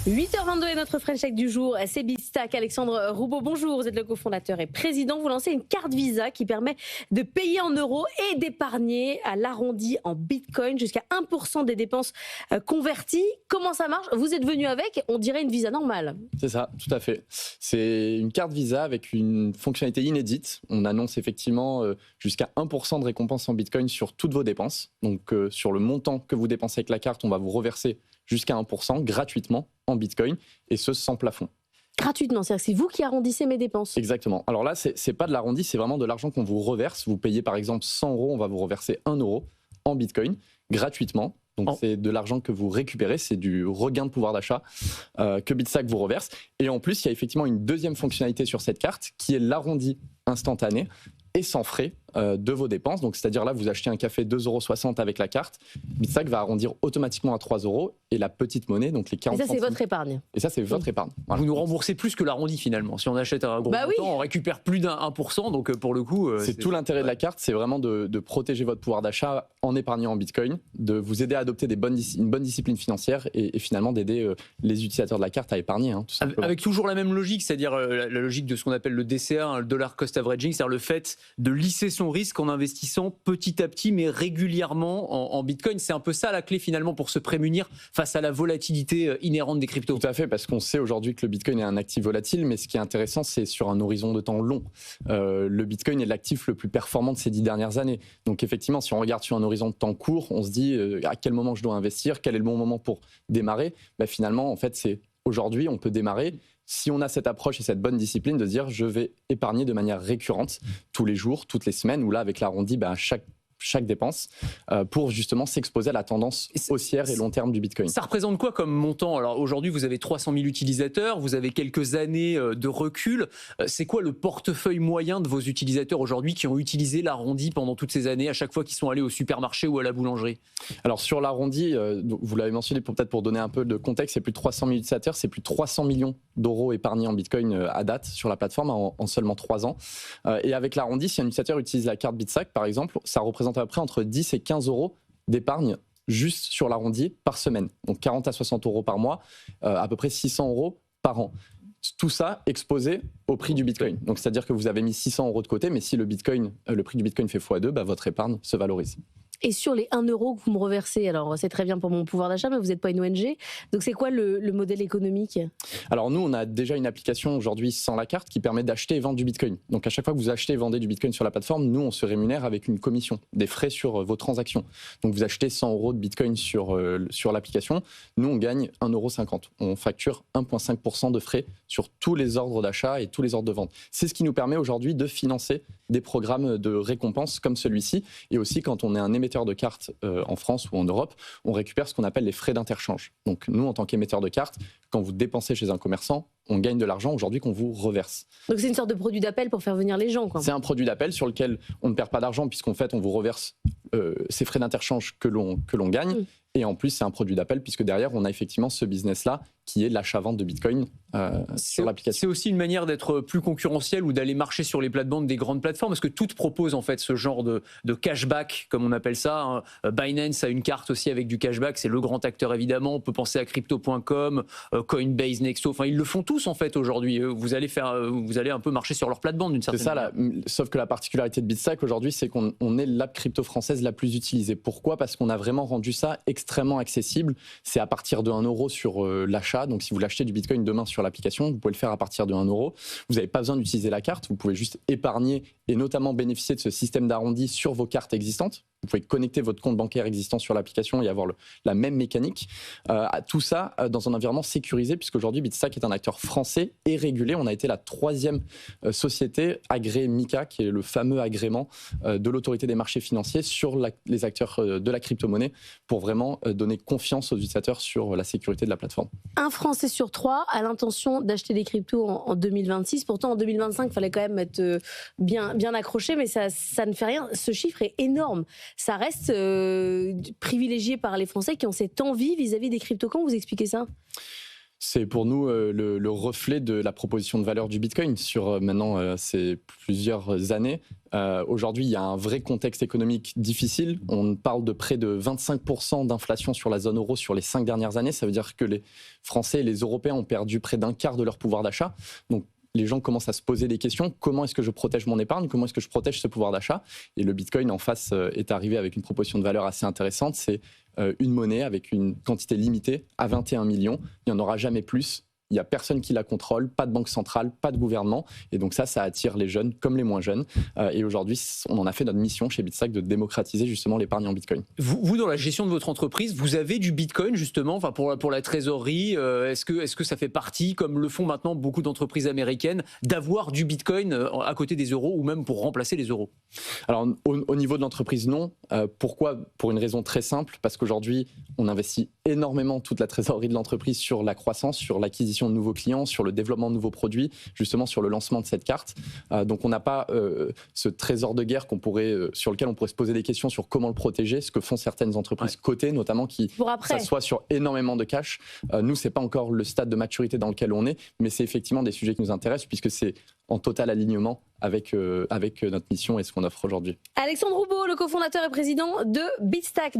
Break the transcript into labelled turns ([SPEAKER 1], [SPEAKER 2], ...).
[SPEAKER 1] 8h22 est notre French Tech du jour. C'est Bitstack. Alexandre Roubaud, bonjour. Vous êtes le cofondateur et président. Vous lancez une carte Visa qui permet de payer en euros et d'épargner à l'arrondi en Bitcoin jusqu'à 1% des dépenses converties. Comment ça marche? Vous êtes venu avec, on dirait une Visa normale.
[SPEAKER 2] C'est ça, tout à fait. C'est une carte Visa avec une fonctionnalité inédite. On annonce effectivement jusqu'à 1% de récompense en Bitcoin sur toutes vos dépenses. Donc sur le montant que vous dépensez avec la carte, on va vous reverser jusqu'à 1% gratuitement en Bitcoin, et ce sans plafond.
[SPEAKER 1] Gratuitement, c'est-à-dire que c'est vous qui arrondissez mes dépenses.
[SPEAKER 2] Exactement. Alors là, c'est pas de l'arrondi, c'est vraiment de l'argent qu'on vous reverse. Vous payez par exemple 100 euros, on va vous reverser 1 euro en Bitcoin gratuitement. Donc c'est de l'argent que vous récupérez, c'est du regain de pouvoir d'achat que Bitstack vous reverse. Et en plus, il y a effectivement une deuxième fonctionnalité sur cette carte qui est l'arrondi instantané et sans frais de vos dépenses. Donc, c'est-à-dire là, vous achetez un café 2,60 € avec la carte, Bitstack va arrondir automatiquement à 3 € et la petite monnaie, donc les 40
[SPEAKER 1] Et ça, c'est
[SPEAKER 2] centimes.
[SPEAKER 1] votre épargne.
[SPEAKER 2] Et ça, c'est votre épargne. Voilà.
[SPEAKER 3] Vous nous remboursez plus que l'arrondi finalement. Si on achète un gros montant, on récupère plus d'un 1%. Donc pour le coup,
[SPEAKER 2] c'est tout l'intérêt de la carte, c'est vraiment de protéger votre pouvoir d'achat en épargnant en Bitcoin, de vous aider à adopter une bonne discipline financière et finalement d'aider les utilisateurs de la carte à épargner. Hein,
[SPEAKER 3] avec toujours la même logique, c'est-à-dire la logique de ce qu'on appelle le DCA, le dollar cost averaging, c'est-à-dire le fait de lisser son risque en investissant petit à petit mais régulièrement en Bitcoin. C'est un peu ça la clé finalement pour se prémunir face à la volatilité inhérente des cryptos.
[SPEAKER 2] Tout à fait, parce qu'on sait aujourd'hui que le Bitcoin est un actif volatile, mais ce qui est intéressant, c'est sur un horizon de temps long. Le Bitcoin est l'actif le plus performant de ces 10 dernières années. Donc effectivement, si on regarde sur un horizon de temps court, on se dit à quel moment je dois investir, quel est le bon moment pour démarrer. Finalement, en fait, c'est aujourd'hui, on peut démarrer. Si on a cette approche et cette bonne discipline de dire je vais épargner de manière récurrente tous les jours, toutes les semaines, ou là avec l'arrondi, chaque dépense, pour justement s'exposer à la tendance haussière et long terme du Bitcoin.
[SPEAKER 3] Ça représente quoi comme montant? Alors aujourd'hui, vous avez 300 000 utilisateurs, vous avez quelques années de recul. C'est quoi le portefeuille moyen de vos utilisateurs aujourd'hui qui ont utilisé l'arrondi pendant toutes ces années, à chaque fois qu'ils sont allés au supermarché ou à la boulangerie? Alors
[SPEAKER 2] sur l'arrondi, vous l'avez mentionné peut-être pour donner un peu de contexte, c'est plus de 300 000 utilisateurs, c'est plus de 300 millions d'euros épargnés en Bitcoin à date sur la plateforme en seulement 3 ans. Et avec l'arrondi, si un utilisateur utilise la carte Bitstack par exemple, ça représente à peu près entre 10 et 15 euros d'épargne juste sur l'arrondi par semaine. Donc 40 à 60 euros par mois, à peu près 600 euros par an. Tout ça exposé au prix du Bitcoin. Donc c'est-à-dire que vous avez mis 600 euros de côté, mais si le prix du Bitcoin fait x2, votre épargne se valorise.
[SPEAKER 1] Et sur les 1 euro que vous me reversez, alors c'est très bien pour mon pouvoir d'achat, mais vous n'êtes pas une ONG. Donc c'est quoi le modèle économique?
[SPEAKER 2] Alors nous, on a déjà une application aujourd'hui sans la carte qui permet d'acheter et vendre du Bitcoin. Donc à chaque fois que vous achetez et vendez du Bitcoin sur la plateforme, nous, on se rémunère avec une commission, des frais sur vos transactions. Donc vous achetez 100 euros de Bitcoin sur l'application, nous, on gagne 1,50 €. On facture 1,5% de frais sur tous les ordres d'achat et tous les ordres de vente. C'est ce qui nous permet aujourd'hui de financer des programmes de récompense comme celui-ci. Et aussi, quand on est un émetteur de cartes en France ou en Europe, on récupère ce qu'on appelle les frais d'interchange. Donc nous, en tant qu'émetteur de cartes, quand vous dépensez chez un commerçant, on gagne de l'argent aujourd'hui qu'on vous reverse.
[SPEAKER 1] Donc c'est une sorte de produit d'appel pour faire venir les gens, quoi.
[SPEAKER 2] C'est un produit d'appel sur lequel on ne perd pas d'argent puisqu'en fait, on vous reverse ces frais d'interchange que l'on gagne. Et en plus, c'est un produit d'appel puisque derrière, on a effectivement ce business-là qui est l'achat-vente de Bitcoin sur l'application.
[SPEAKER 3] C'est aussi une manière d'être plus concurrentiel ou d'aller marcher sur les plates-bandes des grandes plateformes parce que toutes proposent en fait ce genre de cashback, comme on appelle ça. Binance a une carte aussi avec du cashback, c'est le grand acteur évidemment. On peut penser à Crypto.com, Coinbase, Nexo. Enfin, ils le font tous en fait aujourd'hui. Vous allez un peu marcher sur leur plate-bande d'une certaine manière. C'est ça,
[SPEAKER 2] sauf que la particularité de Bitstack aujourd'hui, c'est qu'on est l'app crypto française la plus utilisée. Pourquoi? Parce qu'on a vraiment rendu ça extrêmement accessible. C'est à partir de 1 euro sur l'achat. Donc si vous l'achetez du Bitcoin demain sur l'application, vous pouvez le faire à partir de 1 euro. Vous n'avez pas besoin d'utiliser la carte. Vous pouvez juste épargner et notamment bénéficier de ce système d'arrondi sur vos cartes existantes. Vous pouvez connecter votre compte bancaire existant sur l'application et avoir la même mécanique. Tout ça dans un environnement sécurisé, puisqu'aujourd'hui, Bitstack est un acteur français et régulé. On a été la 3e société agréée MiCA, qui est le fameux agrément de l'autorité des marchés financiers sur les acteurs de la crypto-monnaie, pour vraiment donner confiance aux utilisateurs sur la sécurité de la plateforme.
[SPEAKER 1] Un Français sur 3 a l'intention d'acheter des cryptos en 2026. Pourtant, en 2025, il fallait quand même être bien accroché, mais ça ne fait rien. Ce chiffre est énorme. Ça reste privilégié par les Français qui ont cette envie vis-à-vis des cryptos. Comment vous expliquez ça?
[SPEAKER 2] C'est pour nous le reflet de la proposition de valeur du Bitcoin sur maintenant c'est plusieurs années. Aujourd'hui, il y a un vrai contexte économique difficile. On parle de près de 25% d'inflation sur la zone euro sur les 5 dernières années. Ça veut dire que les Français et les Européens ont perdu près d'un quart de leur pouvoir d'achat. Donc, les gens commencent à se poser des questions. Comment est-ce que je protège mon épargne? Comment est-ce que je protège ce pouvoir d'achat? Et le Bitcoin, en face, est arrivé avec une proposition de valeur assez intéressante. C'est une monnaie avec une quantité limitée à 21 millions. Il n'y en aura jamais plus. Il n'y a personne qui la contrôle, pas de banque centrale, pas de gouvernement. Et donc ça attire les jeunes comme les moins jeunes. Et aujourd'hui, on en a fait notre mission chez Bitstack de démocratiser justement l'épargne en Bitcoin.
[SPEAKER 3] Vous, dans la gestion de votre entreprise, vous avez du Bitcoin justement, enfin pour la trésorerie. Est-ce que ça fait partie, comme le font maintenant beaucoup d'entreprises américaines, d'avoir du Bitcoin à côté des euros ou même pour remplacer les euros?
[SPEAKER 2] Alors au niveau de l'entreprise, non. Pourquoi? Pour une raison très simple, parce qu'aujourd'hui, on investit énormément toute la trésorerie de l'entreprise sur la croissance, sur l'acquisition de nouveaux clients, sur le développement de nouveaux produits, justement sur le lancement de cette carte. Donc on n'a pas ce trésor de guerre sur lequel on pourrait se poser des questions sur comment le protéger, ce que font certaines entreprises cotées, notamment qui s'assoient sur énormément de cash. Nous, c'est pas encore le stade de maturité dans lequel on est, mais c'est effectivement des sujets qui nous intéressent puisque c'est en total alignement avec notre mission et ce qu'on offre aujourd'hui.
[SPEAKER 1] Alexandre Roubaud, le cofondateur et président de Bitstack.